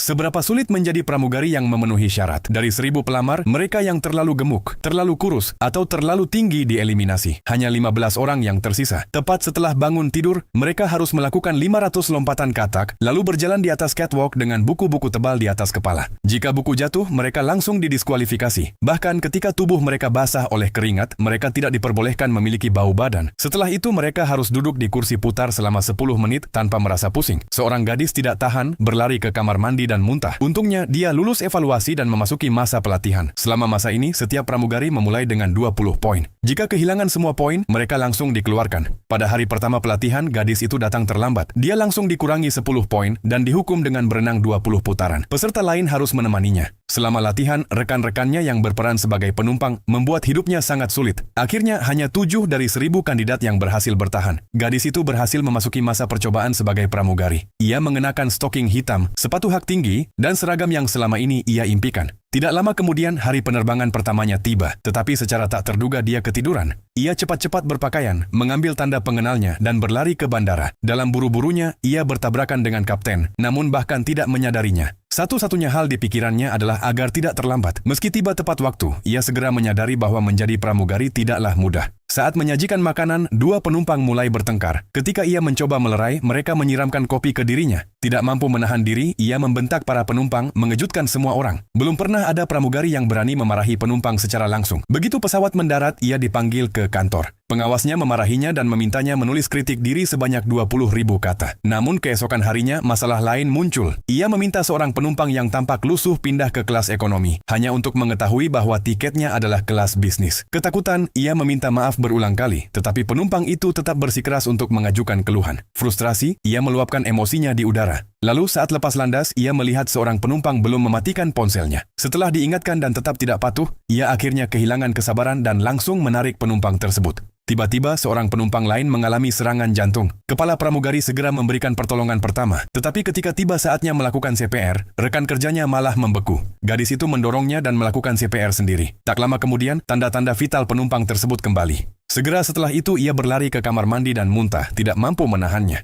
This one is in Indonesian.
Seberapa sulit menjadi pramugari yang memenuhi syarat? Dari 1.000 pelamar, mereka yang terlalu gemuk, terlalu kurus, atau terlalu tinggi dieliminasi. Hanya 15 orang yang tersisa. Tepat setelah bangun tidur, mereka harus melakukan 500 lompatan katak, lalu berjalan di atas catwalk dengan buku-buku tebal di atas kepala. Jika buku jatuh, mereka langsung didiskualifikasi. Bahkan ketika tubuh mereka basah oleh keringat, mereka tidak diperbolehkan memiliki bau badan. Setelah itu, mereka harus duduk di kursi putar selama 10 menit tanpa merasa pusing. Seorang gadis tidak tahan, berlari ke kamar mandi dan muntah. Untungnya, dia lulus evaluasi dan memasuki masa pelatihan. Selama masa ini, setiap pramugari memulai dengan 20 poin. Jika kehilangan semua poin, mereka langsung dikeluarkan. Pada hari pertama pelatihan, gadis itu datang terlambat. Dia langsung dikurangi 10 poin dan dihukum dengan berenang 20 putaran. Peserta lain harus menemaninya. Selama latihan, rekan-rekannya yang berperan sebagai penumpang membuat hidupnya sangat sulit. Akhirnya, hanya 7 dari 1.000 kandidat yang berhasil bertahan. Gadis itu berhasil memasuki masa percobaan sebagai pramugari. Ia mengenakan stocking hitam, sepatu hak tinggi, dan seragam yang selama ini ia impikan. Tidak lama kemudian, hari penerbangan pertamanya tiba, tetapi secara tak terduga dia ketiduran. Ia cepat-cepat berpakaian, mengambil tanda pengenalnya, dan berlari ke bandara. Dalam buru-burunya, ia bertabrakan dengan kapten, namun bahkan tidak menyadarinya. Satu-satunya hal di pikirannya adalah agar tidak terlambat. Meski tiba tepat waktu, ia segera menyadari bahwa menjadi pramugari tidaklah mudah. Saat menyajikan makanan, 2 penumpang mulai bertengkar. Ketika ia mencoba melerai, mereka menyiramkan kopi ke dirinya. Tidak mampu menahan diri, ia membentak para penumpang, mengejutkan semua orang. Belum pernah ada pramugari yang berani memarahi penumpang secara langsung. Begitu pesawat mendarat, ia dipanggil ke kantor. Pengawasnya memarahinya dan memintanya menulis kritik diri sebanyak 20.000 kata. Namun keesokan harinya, masalah lain muncul. Ia meminta seorang penumpang yang tampak lusuh pindah ke kelas ekonomi, hanya untuk mengetahui bahwa tiketnya adalah kelas bisnis. Ketakutan, ia meminta maaf berulang kali, tetapi penumpang itu tetap bersikeras untuk mengajukan keluhan. Frustrasi, ia meluapkan emosinya di udara. Lalu saat lepas landas, ia melihat seorang penumpang belum mematikan ponselnya. Setelah diingatkan dan tetap tidak patuh, ia akhirnya kehilangan kesabaran dan langsung menarik penumpang tersebut. Tiba-tiba seorang penumpang lain mengalami serangan jantung. Kepala pramugari segera memberikan pertolongan pertama. Tetapi ketika tiba saatnya melakukan CPR, rekan kerjanya malah membeku. Gadis itu mendorongnya dan melakukan CPR sendiri. Tak lama kemudian, tanda-tanda vital penumpang tersebut kembali. Segera setelah itu ia berlari ke kamar mandi dan muntah, tidak mampu menahannya.